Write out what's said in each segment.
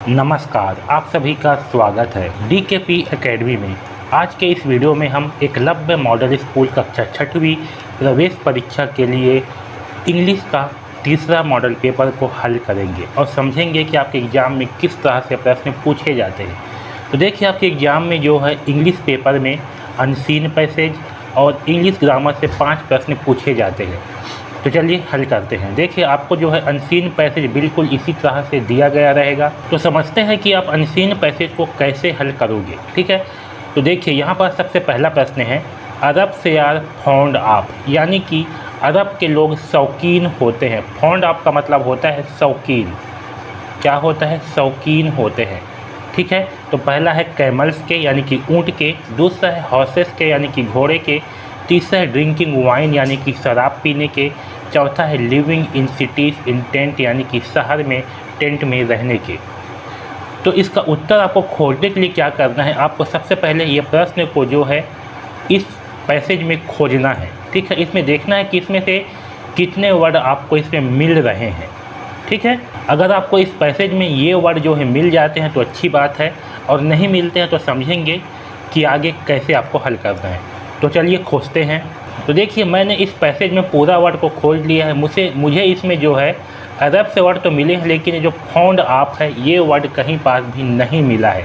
नमस्कार, आप सभी का स्वागत है DKP एकेडमी में। आज के इस वीडियो में हम एकलव्य मॉडल स्कूल कक्षा 6वीं प्रवेश परीक्षा के लिए इंग्लिश का तीसरा मॉडल पेपर को हल करेंगे और समझेंगे कि आपके एग्ज़ाम में किस तरह से प्रश्न पूछे जाते हैं। तो देखिए, आपके एग्ज़ाम में जो है इंग्लिश पेपर में अनसीन पैसेज और इंग्लिश ग्रामर से 5 प्रश्न पूछे जाते हैं। तो चलिए हल करते हैं। देखिए, आपको जो है अनसीन पैसेज बिल्कुल इसी तरह से दिया गया रहेगा। तो समझते हैं कि आप अनसीन पैसेज को कैसे हल करोगे। ठीक है, तो देखिए यहाँ पर सबसे पहला प्रश्न है, अरब से आर फॉन्ड ऑफ, यानी कि अरब के लोग शौकीन होते हैं। फॉन्ड ऑफ का मतलब होता है शौकीन। क्या होता है? शौकीन होते हैं। ठीक है, तो पहला है कैमल्स के यानी कि ऊँट के, दूसरा है हॉर्सेस के यानी कि घोड़े के, तीसरा है ड्रिंकिंग वाइन यानी कि शराब पीने के, चौथा है living in cities in tent यानी कि शहर में टेंट में रहने के। तो इसका उत्तर आपको खोजने के लिए क्या करना है, आपको सबसे पहले ये प्रश्न को जो है इस पैसेज में खोजना है। ठीक है, इसमें देखना है कि इसमें से कितने वर्ड आपको इसमें मिल रहे हैं। ठीक है, अगर आपको इस पैसेज में ये वर्ड जो है मिल जाते हैं तो अच्छी बात है, और नहीं मिलते हैं तो समझेंगे कि आगे कैसे आपको हल करना है। तो चलिए खोजते हैं। तो देखिए, मैंने इस पैसेज में पूरा वर्ड को खोज लिया है। मुझे इसमें जो है अरब से वर्ड तो मिले हैं, लेकिन जो फाउंड ऑफ है ये वर्ड कहीं पास भी नहीं मिला है।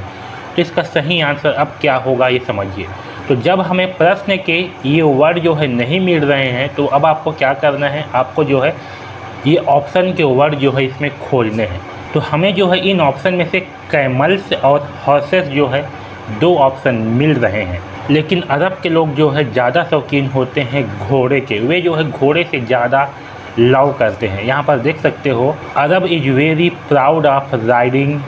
तो इसका सही आंसर अब क्या होगा ये समझिए। तो जब हमें प्रश्न के ये वर्ड जो है नहीं मिल रहे हैं तो अब आपको क्या करना है, आपको जो है ये ऑप्शन के वर्ड जो है इसमें खोजने हैं। तो हमें जो है इन ऑप्शन में से कैमल्स और हॉर्सेस जो है 2 ऑप्शन मिल रहे हैं, लेकिन अरब के लोग जो है ज़्यादा शौकीन होते हैं घोड़े के। वे जो है घोड़े से ज़्यादा लव करते हैं। यहाँ पर देख सकते हो, Arab is very proud of riding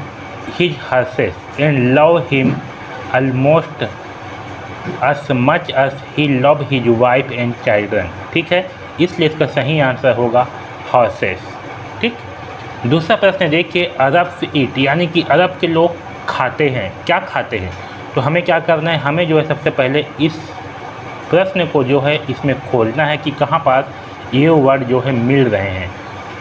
his horses and love him almost as much as he love his wife and children। ठीक है, इसलिए इसका सही आंसर होगा हॉर्सेस। ठीक, दूसरा प्रश्न देखिए, अरब ईट यानी कि अरब के लोग खाते हैं। क्या खाते हैं? तो हमें क्या करना है, हमें जो है सबसे पहले इस प्रश्न को जो है इसमें खोजना है कि कहाँ पास ये वर्ड जो है मिल रहे हैं।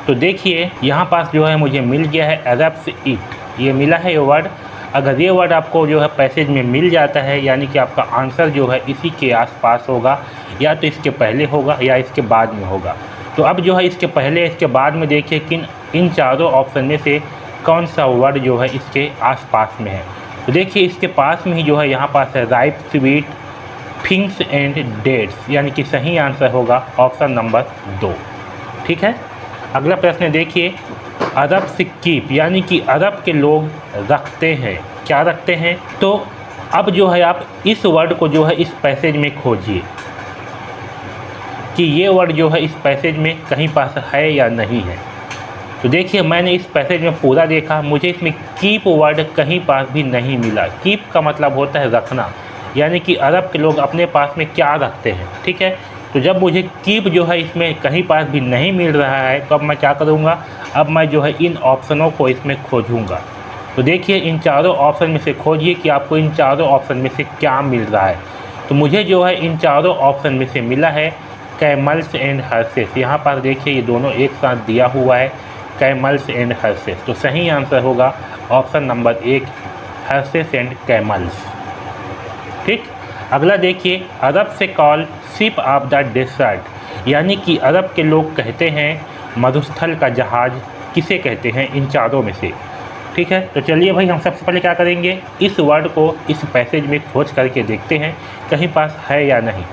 तो देखिए यहाँ पास जो है मुझे मिल गया है अरब्स ईट, ये मिला है ये वर्ड। अगर ये वर्ड आपको जो है पैसेज में मिल जाता है, यानी कि आपका आंसर जो है इसी के आसपास होगा, या तो इसके पहले होगा या इसके बाद में होगा। तो अब जो है इसके पहले इसके बाद में देखिए कि इन चारों ऑप्शन में से कौन सा वर्ड जो है इसके आसपास में है। तो देखिए इसके पास में ही जो है यहाँ पास है राइप स्वीट फिंग्स एंड डेट्स, यानी कि सही आंसर होगा ऑप्शन नंबर 2। ठीक है, अगला प्रश्न देखिए, अरब से कीप यानी कि अरब के लोग रखते हैं। क्या रखते हैं? तो अब जो है आप इस वर्ड को जो है इस पैसेज में खोजिए कि ये वर्ड जो है इस पैसेज में कहीं पास है या नहीं है। तो देखिए मैंने इस पैसेज में पूरा देखा, मुझे इसमें कीप वर्ड कहीं पास भी नहीं मिला। कीप का मतलब होता है रखना, यानी कि अरब के लोग अपने पास में क्या रखते हैं। ठीक है, तो जब मुझे कीप जो है इसमें कहीं पास भी नहीं मिल रहा है तो अब मैं क्या करूँगा, अब मैं जो है इन ऑप्शनों को इसमें खोजूँगा। तो देखिए इन चारों ऑप्शन में से खोजिए कि आपको इन चारों ऑप्शन में से क्या मिल रहा है। तो मुझे जो है इन चारों ऑप्शन में से मिला है कैमल्स एंड हॉर्सेस। यहाँ पर देखिए ये दोनों एक साथ दिया हुआ है, कैमल्स एंड हॉर्सेस। तो सही आंसर होगा option number 1, horses and camels. ठीक, अगला देखिए, अरब से call ship of the desert, यानी कि अरब के लोग कहते हैं मरुस्थल का जहाज़ किसे कहते हैं इन चारों में से। ठीक है, तो चलिए भाई हम सबसे पहले क्या करेंगे, इस वर्ड को इस पैसेज में खोज करके देखते हैं कहीं पास है या नहीं।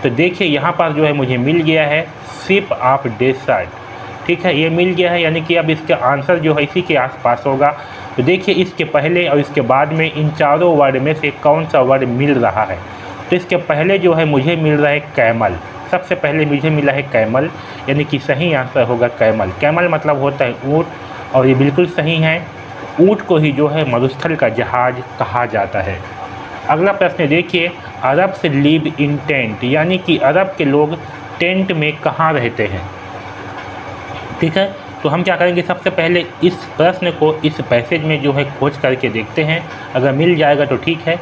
तो देखिए यहाँ पर जो है मुझे मिल गया है शिप ऑफ डेजर्ट। ठीक है, ये मिल गया है, यानी कि अब इसका आंसर जो है इसी के आसपास होगा। तो देखिए इसके पहले और इसके बाद में इन चारों वर्ड में से कौन सा वर्ड मिल रहा है। तो इसके पहले जो है मुझे मिल रहा है कैमल। सबसे पहले मुझे मिला है कैमल, यानी कि सही आंसर होगा कैमल। कैमल मतलब होता है ऊँट, और ये बिल्कुल सही है। ऊँट को ही जो है मरुस्थल का जहाज़ कहा जाता है। अगला प्रश्न देखिए, अरब से लिव इन टेंट, यानी कि अरब के लोग टेंट में कहाँ रहते हैं। ठीक है, तो हम क्या करेंगे, सबसे पहले इस प्रश्न को इस पैसेज में जो है खोज करके देखते हैं, अगर मिल जाएगा तो ठीक है।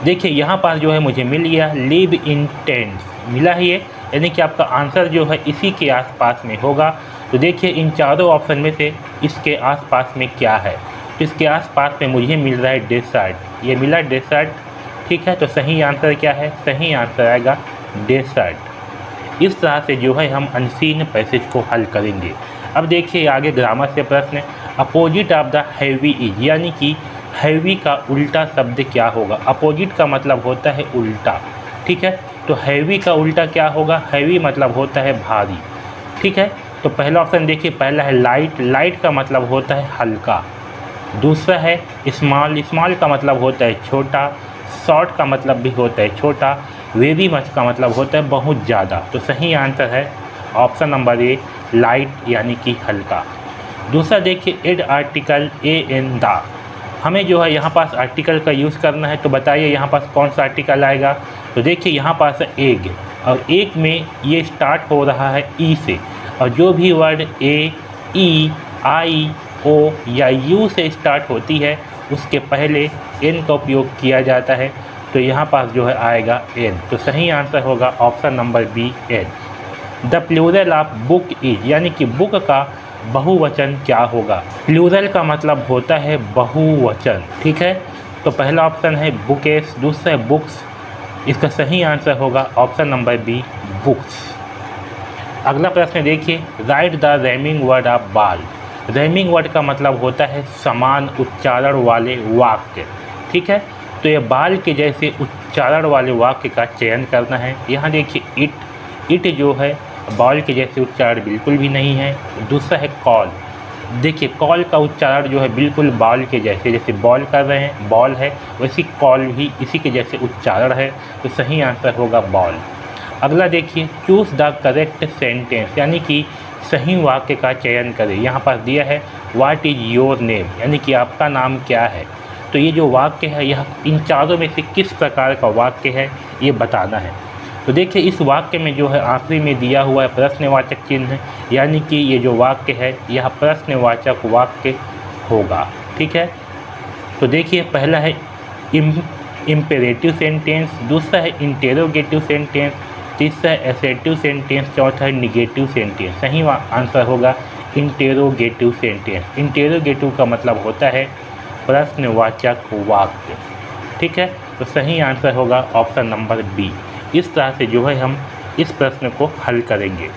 देखिए यहाँ पर जो है मुझे मिल गया लिव इन टेंट, मिला है ये, यानी कि आपका आंसर जो है इसी के आसपास में होगा। तो देखिए इन चारों ऑप्शन में से इसके आसपास में क्या है। तो इसके आसपास में मुझे मिल रहा है डेसर्ट, ये मिला डेसर्ट, ठीक है। तो सही आंसर क्या है? सही आंसर आएगा डेसर्ट। इस तरह से जो है हम अनसीन पैसेज को हल करेंगे। अब देखिए आगे ग्रामर से प्रश्न, opposite of the heavy is, यानी कि हैवी का उल्टा शब्द क्या होगा? अपोजिट का मतलब होता है उल्टा, ठीक है। तो हैवी का उल्टा क्या होगा? हैवी मतलब होता है भारी, ठीक है। तो पहला ऑप्शन देखिए, पहला है लाइट, लाइट का मतलब होता है हल्का। दूसरा है स्मॉल, स्मॉल का मतलब होता है छोटा। शॉर्ट का मतलब भी होता है छोटा। वेरी मच का मतलब होता है बहुत ज़्यादा। तो सही आंसर है ऑप्शन नंबर ए, लाइट यानी कि हल्का। दूसरा देखिए, add article a in the, हमें जो है यहाँ पास आर्टिकल का यूज़ करना है। तो बताइए यहाँ पास कौन सा आर्टिकल आएगा? तो देखिए यहाँ पास है एग, और एग में ये स्टार्ट हो रहा है ई से, और जो भी वर्ड ए, ई, आई, ओ या यू से स्टार्ट होती है उसके पहले एन का उपयोग किया जाता है। तो यहाँ पास जो है आएगा एन। तो सही आंसर होगा option number B, an. The plural of book is, यानी कि बुक का बहुवचन क्या होगा? प्लूरल का मतलब होता है बहुवचन, ठीक है। तो पहला ऑप्शन है बुकेस, दूसरा है बुक्स। इसका सही आंसर होगा ऑप्शन नंबर बी, बुक्स। अगला प्रश्न देखिए, right the rhyming word of बाल। रैमिंग वर्ड का मतलब होता है समान उच्चारण वाले वाक्य, ठीक है। तो ये बाल के जैसे उच्चारण वाले वाक्य का चयन करना है। यहाँ देखिए इट, इट जो है बॉल के जैसे उच्चारण बिल्कुल भी नहीं है। दूसरा है कॉल, देखिए कॉल का उच्चारण जो है बिल्कुल बॉल के जैसे, जैसे बॉल कर रहे हैं बॉल है, वैसी कॉल भी इसी के जैसे उच्चारण है। तो सही आंसर होगा बॉल। अगला देखिए, चूज़ द करेक्ट सेंटेंस, यानी कि सही वाक्य का चयन करें। यहाँ पास दिया है व्हाट इज़ योर नेम, यानी कि आपका नाम क्या है। तो ये जो वाक्य है यह इन चारों में से किस प्रकार का वाक्य है ये बताना है। तो देखिए इस वाक्य में जो है आखिरी में दिया हुआ है प्रश्नवाचक चिन्ह, यानी कि ये जो वाक्य है यह प्रश्नवाचक वाक्य होगा, ठीक है। तो देखिए पहला है इम्पेरेटिव सेंटेंस, दूसरा है इंटेरोगेटिव सेंटेंस, तीसरा है एसेटिव सेंटेंस, चौथा है निगेटिव सेंटेंस। सही आंसर होगा इंटेरोगेटिव सेंटेंस। इंटेरोगेटिव का मतलब होता है प्रश्नवाचक वाक्य, ठीक है। तो सही आंसर होगा ऑप्शन नंबर बी। इस तरह से जो है हम इस प्रश्न को हल करेंगे।